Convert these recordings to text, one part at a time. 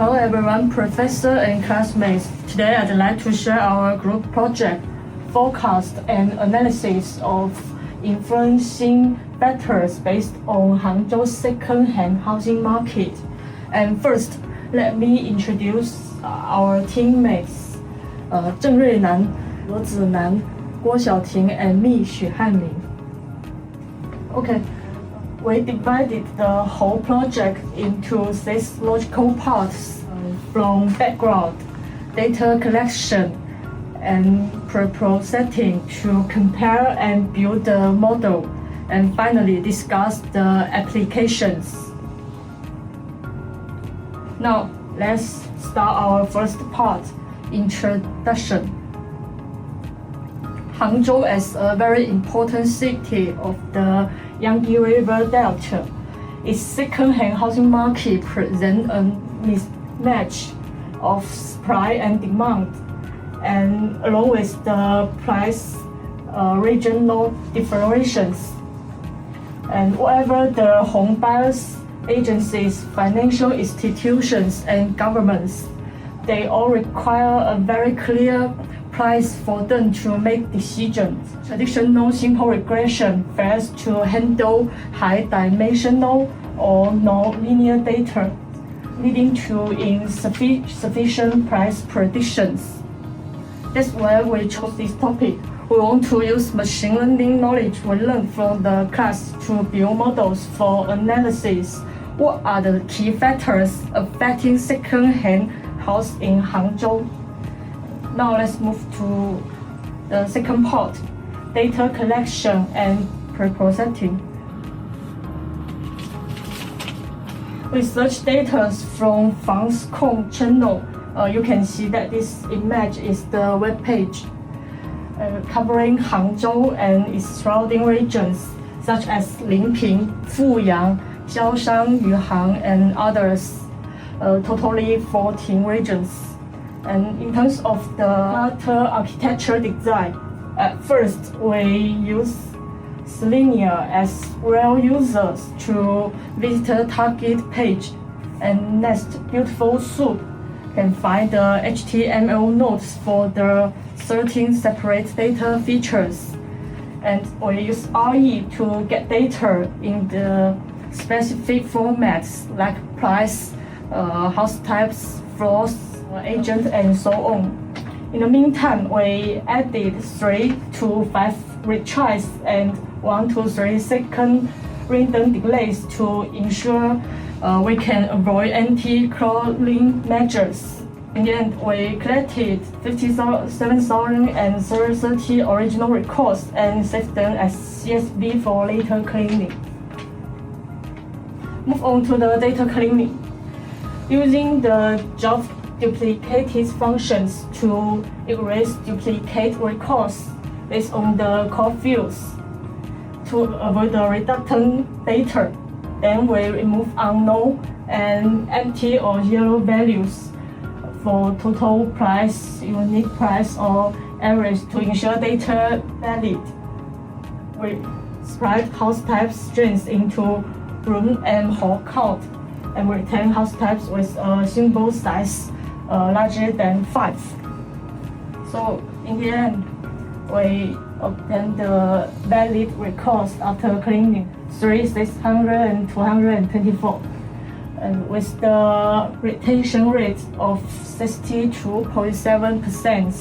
Hello everyone, professor and classmates. Today I'd like to share our group project, forecast and analysis of influencing factors based on Hangzhou's second-hand housing market. And first, let me introduce our teammates, Zheng Ruinan, He Zinan, Guo Xiaoting, and me, Xu Hanling. Okay. We divided the whole project into 6 logical parts from background, data collection, and pre-processing to compare and build the model, and finally discuss the applications. Now, let's start our first part, introduction. Hangzhou is a very important city of the Yangtze River Delta. Its second-hand housing market presents a mismatch of supply and demand, and along with the price regional differentiations. And whatever the home buyers, agencies, financial institutions, and governments, they all require a very clear price for them to make decisions. Traditional simple regression fails to handle high-dimensional or non-linear data, leading to insufficient price predictions. That's why we chose this topic. We want to use machine learning knowledge we learned from the class to build models for analysis. What are the key factors affecting second-hand house in Hangzhou? Now let's move to the second part, data collection and pre-processing. We search data from Fang's.com channel. You can see that this image is the web page covering Hangzhou and its surrounding regions, such as Linping, Fuyang, Jiaoshan, Yuhang, and others, totally 14 regions. And in terms of the data architecture design, at first we use Selenium as real users to visit a target page, and next, Beautiful Soup can find the HTML nodes for the 13 separate data features. And we use RE to get data in the specific formats like price, house types, floors, agent, and so on. In the meantime, we added 3 to 5 retries and 1 to 3 second random delays to ensure we can avoid anti-crawling measures. In the end, we collected 57,030 original records and saved them as CSV for later cleaning. Move on to the data cleaning. Using the job duplicated functions to erase duplicate records based on the core fields to avoid the redundant data. Then we remove unknown and empty or zero values for total price, unique price, or average to ensure data valid. We split house type strings into room and hall count, and retain house types with a symbol size larger than 5. So in the end, we obtain the valid records after cleaning 3, 600, and 224, and with the retention rate of 62.7%.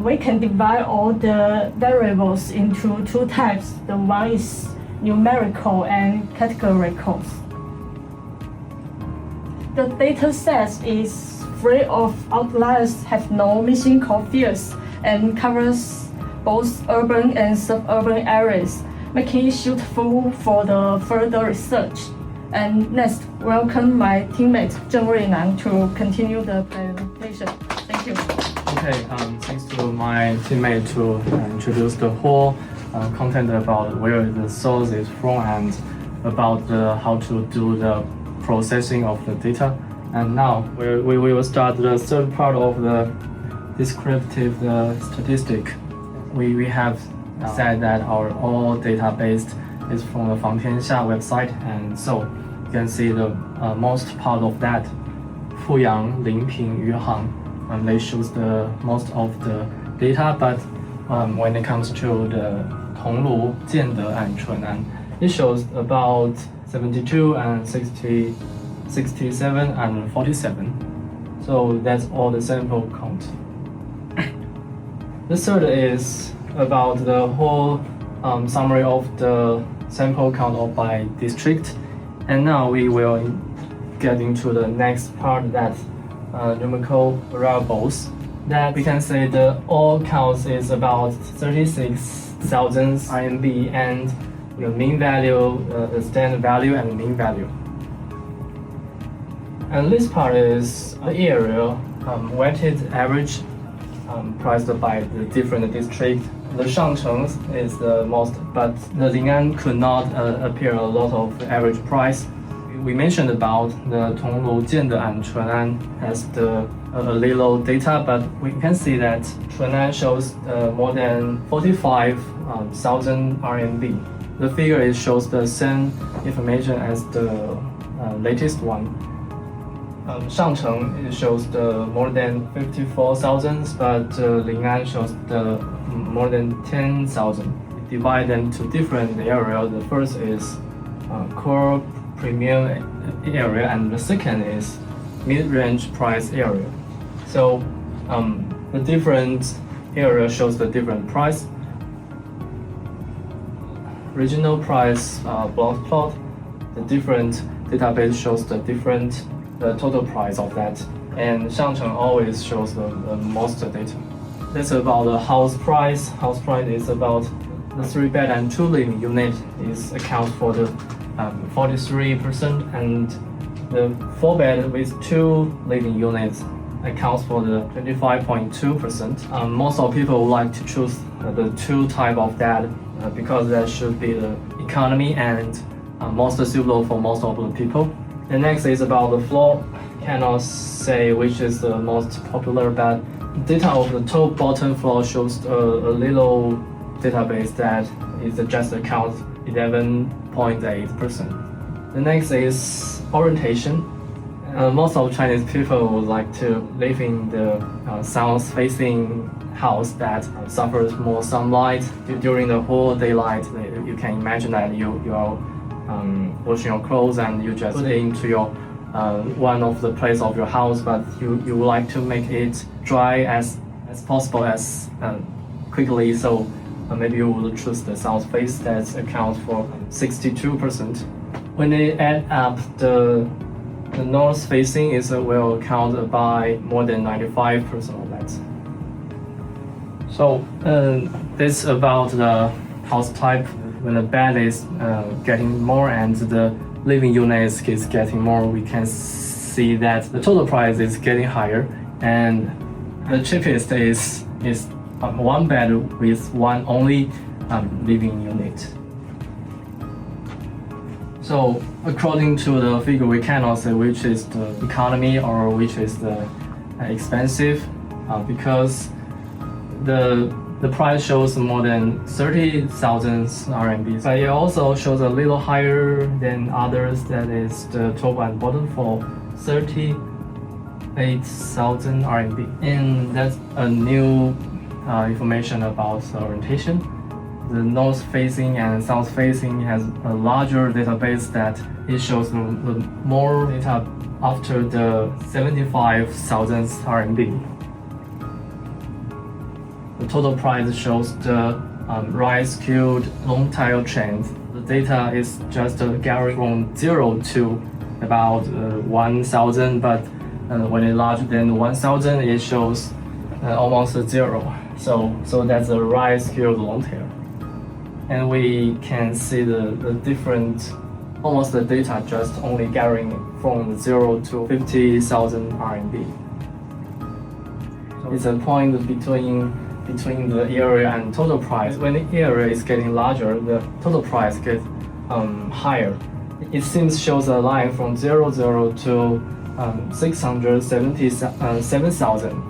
We can divide all the variables into 2 types. The one is numerical and categorical. The data set is free of outliers, have no missing core fields, and covers both urban and suburban areas, making it suitable for the further research. And next, welcome my teammate Zheng Ruinan to continue the presentation. Thank you. Okay, thanks to my teammate to introduce the whole content about where the source is from and about how to do the processing of the data. And now we will start the third part of the descriptive statistic. We have said that our all database is from the Fangtianxia website, and so you can see the most part of that Fuyang, Lingping, Yuhang, they shows the most of the data, but when it comes to the Tonglu, Jiande, and Chunan, it shows about 72 and 60, 67 and 47. So that's all the sample count. The third is about the whole summary of the sample count by district. And now we will get into the next part, that numerical variables. That we can say the all counts is about 36,000 RMB, and the mean value, the standard value, and the mean value. And this part is the area weighted average priced by the different districts. The Shangcheng is the most, but the Lingan could not appear a lot of average price. We mentioned about the Tonglu, Jiande, and Chunan has a little data, but we can see that Chunan shows more than 45,000 RMB. The figure shows the same information as the latest one. Shangcheng shows the more than 54,000, but Lingan shows the more than 10,000. Divide them to different areas. The first is core premium area, and the second is mid-range price area. So the different area shows the different price. Regional price block plot, the different database shows the different total price of that, and Shangcheng always shows the most data. That's about the house price. House price is about the 3-bed and 2 living unit is accounts for the 43%, and the 4-bed with 2 living units accounts for the 25.2%. Most of people would like to choose the 2 type of that because that should be the economy and most suitable for most of the people. The next is about the floor. Cannot say which is the most popular, but data of the top bottom floor shows a little database that is just account 11.8%. The next is orientation. Most of Chinese people would like to live in the south-facing house that suffers more sunlight during the whole daylight. You can imagine that you are washing your clothes and you just put it into your one of the place of your house, but you would like to make it dry as possible, as quickly. So maybe you will choose the south face that accounts for 62%. When they add up the north facing will count by more than 95% of that. So this about the house type. When the bed is getting more and the living unit is getting more, we can see that the total price is getting higher, and the cheapest is 1 bed with 1 only living unit. So according to the figure, we cannot say which is the economy or which is the expensive, because the price shows more than 30,000 RMB. But it also shows a little higher than others, that is the top and bottom for 38,000 RMB. And that's a new information about orientation. The north facing and south facing has a larger database that it shows the more data after the 75,000 RMB. The total price shows the right-skewed long tail trend. The data is just gathering from 0 to about 1,000, but when it's larger than 1,000, it shows almost 0. So that's a right-skewed long tail. And we can see the different, almost the data just only gathering from 0 to 50,000 RMB. So it's a point between the area and total price. When the area is getting larger, the total price gets higher. It seems shows a line from 00 to 677,000.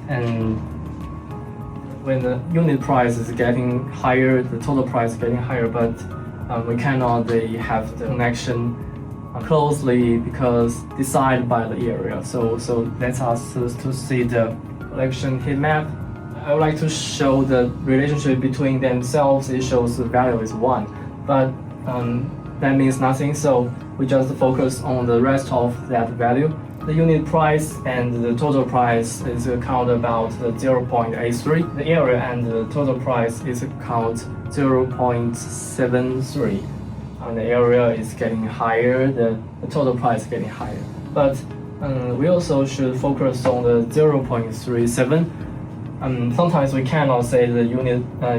And when the unit price is getting higher, the total price is getting higher, but we cannot have the connection closely because decided by the area. So let's us to see the collection heat map. I would like to show the relationship between themselves. It shows the value is 1, but that means nothing, so we just focus on the rest of that value. The unit price and the total price is count about 0.83. The area and the total price is count 0.73. And the area is getting higher, the total price is getting higher. But we also should focus on the 0.37. Sometimes we cannot say the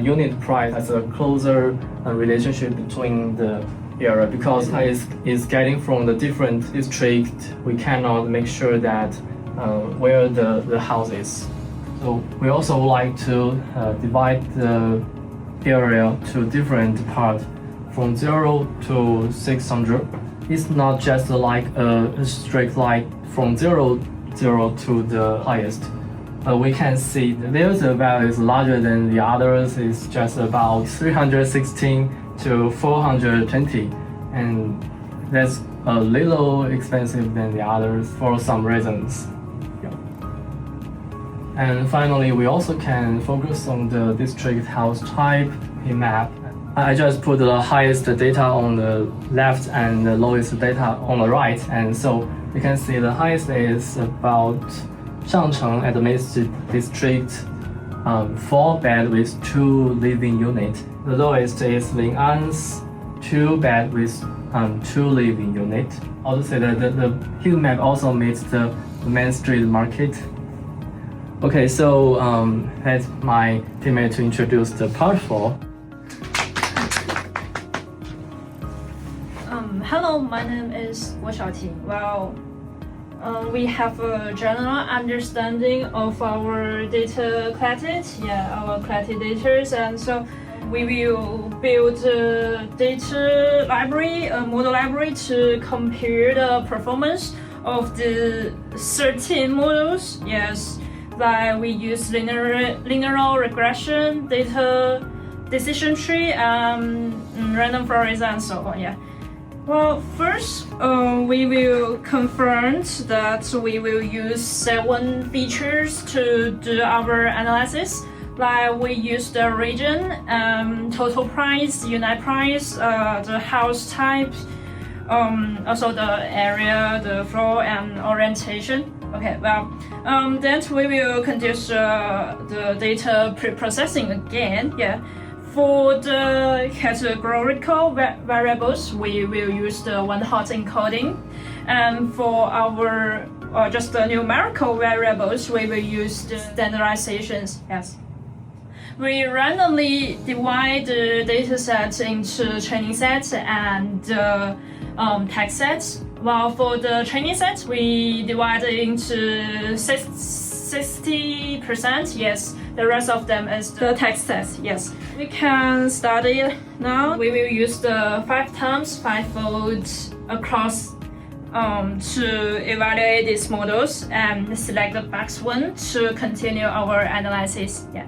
unit price has a closer relationship between the area because it is getting from the different district. We cannot make sure that where the house is. So we also like to divide the area to different parts from 0 to 600. It's not just like a straight line from 0 to the highest. We can see there's a value is larger than the others. It's just about 316 to 420, and that's a little expensive than the others for some reasons. Yeah. And finally, we also can focus on the district house type in map. I just put the highest data on the left and the lowest data on the right, and so you can see the highest is about Shangcheng Administrative District, 4 bed with 2 living units. The lowest is Lin'an's 2 bed with 2 living units. Also say that the heat map also meets the Main Street market. Okay, so let my teammate to introduce the part 4. Hello, my name is Wu Xiaoting. Well, we have a general understanding of our data collected, our collected data, and so we will build a data library, a model library to compare the performance of the 13 models. Yes, like we use linear regression, data decision tree, random forest, and so on. Yeah. Well, first, we will confirm that we will use 7 features to do our analysis. Like we use the region, total price, unit price, the house type, also the area, the floor, and orientation. Okay, well, then we will conduct the data pre-processing again. Yeah. For the categorical variables, we will use the one-hot encoding, and for our just the numerical variables, we will use the standardizations. Yes. We randomly divide the dataset into training sets and text sets. While for the training sets, we divide it into 60%. Yes, the rest of them is the text sets. Yes, we can start it now. We will use the 5 times 5-fold across to evaluate these models and select the best one to continue our analysis. Yeah.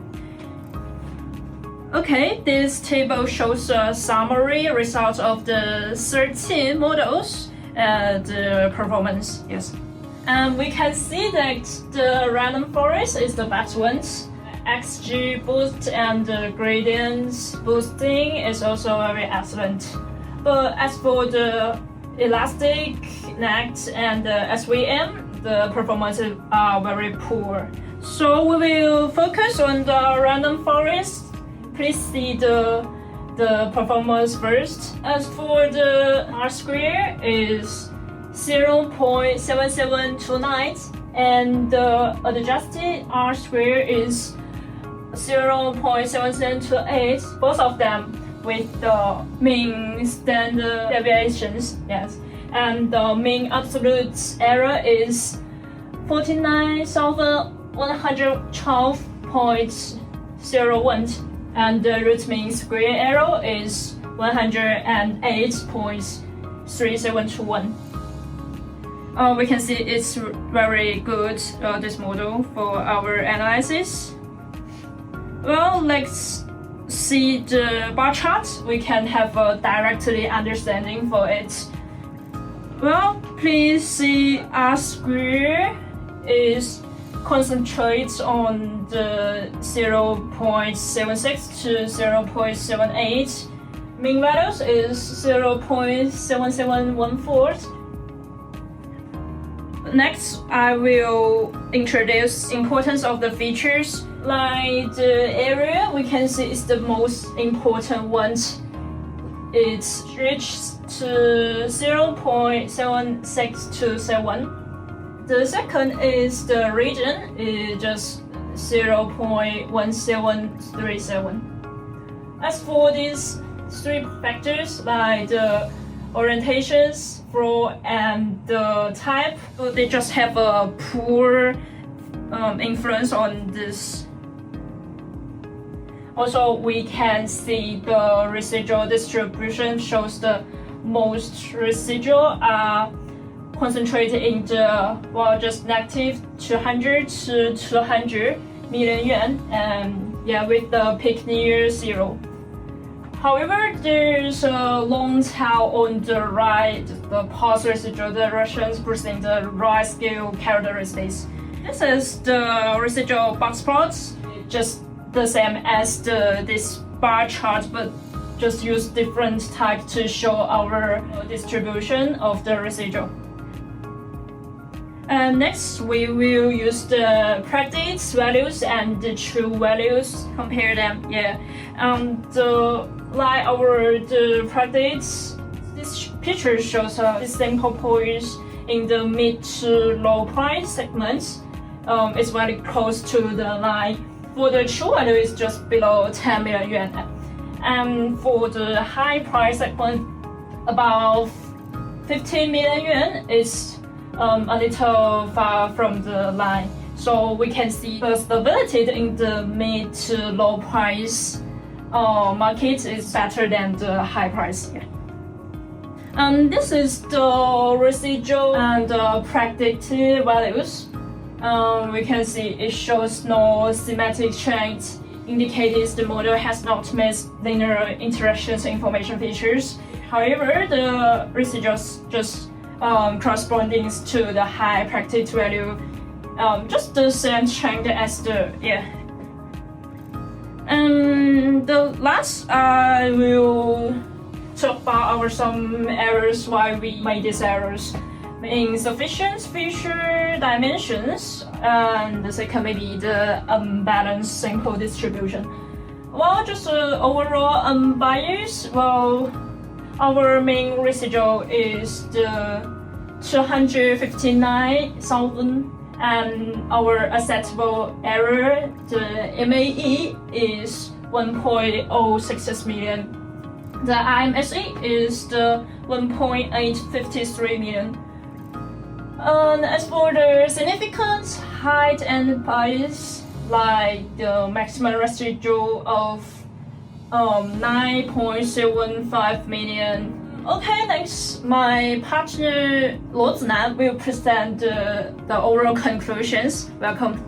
Okay, this table shows a summary result of the 13 models, the performance. Yes. And we can see that the random forest is the best one. XG boost and the gradients boosting is also very excellent. But as for the elastic, net, and the SVM, the performances are very poor. So we will focus on the random forest. Please see the performance first. As for the R square is 0.7729 and the adjusted R square is 0.7728, both of them with the mean standard deviations. Yes, and the mean absolute error is 49,112.01, and the root mean square error is 108.3721. We can see it's very good, this model for our analysis. Well, let's see the bar chart. We can have a directly understanding for it. Well, please see R square is concentrates on the 0.76 to 0.78. Mean values is 0.7714. Next, I will introduce importance of the features. Like the area, we can see is the most important one. It's reached to 0.7627. The second is the region, is just 0.1737. As for these three factors, like the orientations, flow, and the type, they just have a poor influence on this. Also, we can see the residual distribution shows the most residual are concentrated in the just negative 200 to 200 million yuan, and with the peak near zero. However, there's a long tail on the right, the pulse residual directions presenting the right scale characteristics. This is the residual box plots, just the same as this bar chart, but just use different type to show our distribution of the residual. And next, we will use the predicted values and the true values, compare them. Like the predicted, this picture shows the sample points in the mid to low price segments. It's very close to the line. For the true value, it's just below 10 million yuan. And for the high price segment, about 15 million yuan is a little far from the line. So we can see the stability in the mid to low price market is better than the high price. This is the residual and the predicted values. We can see it shows no symmetric change, indicates the model has not met linear interactions information features. However, the residuals just corresponding to the high predicted value, just the same trend as the And the last, I will talk about some errors, why we made these errors. Insufficient feature dimensions, and the second maybe the unbalanced sample distribution. Well, just overall unbiased, our main residual is the 259,000, and our acceptable error, the MAE, is 1.066 million. The IMSE is the 1.853 million. As for the significance, height, and bias, like the maximum residual of 9.75 million. Okay, next, my partner Luo Zinan will present the overall conclusions. Welcome.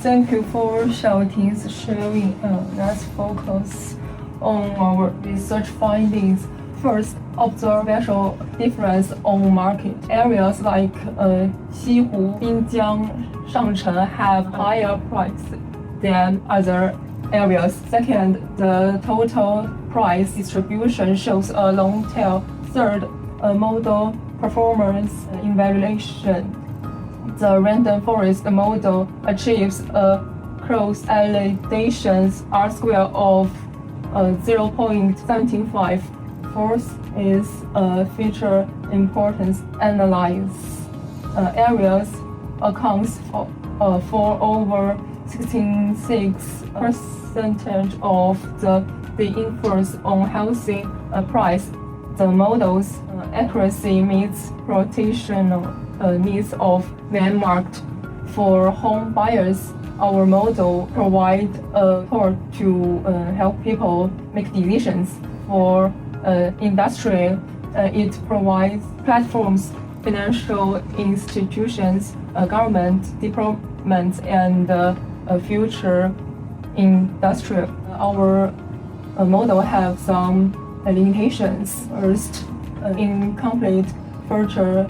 Thank you for Xiaoting's sharing. Let's focus on our research findings. First, observe special difference on market. Areas like Xihu, Binjiang, Shangcheng have higher price than other areas. Second, the total price distribution shows a long tail. Third, model performance evaluation. The random forest model achieves a cross-validation R-square of 0.75. Fourth is feature importance analysis. Areas accounts for over 66% of the influence on housing price. The model's accuracy meets rotational needs of landmarked. For home buyers, our model provides a tool to help people make decisions. For industry, it provides platforms, financial institutions, government departments, and future industry. Our a model have some limitations. First, incomplete feature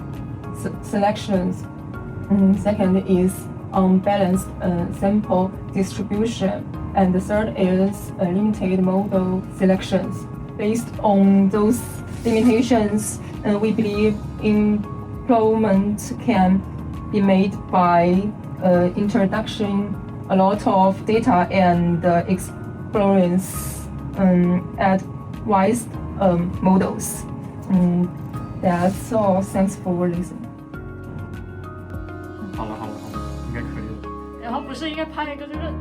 selections. Second is unbalanced sample distribution. And the third is limited model selections. Based on those limitations, we believe improvement can be made by introduction a lot of data and experience advised models. That's all. Thanks for listening. 好了，应该可以了。然后不是应该拍一个这个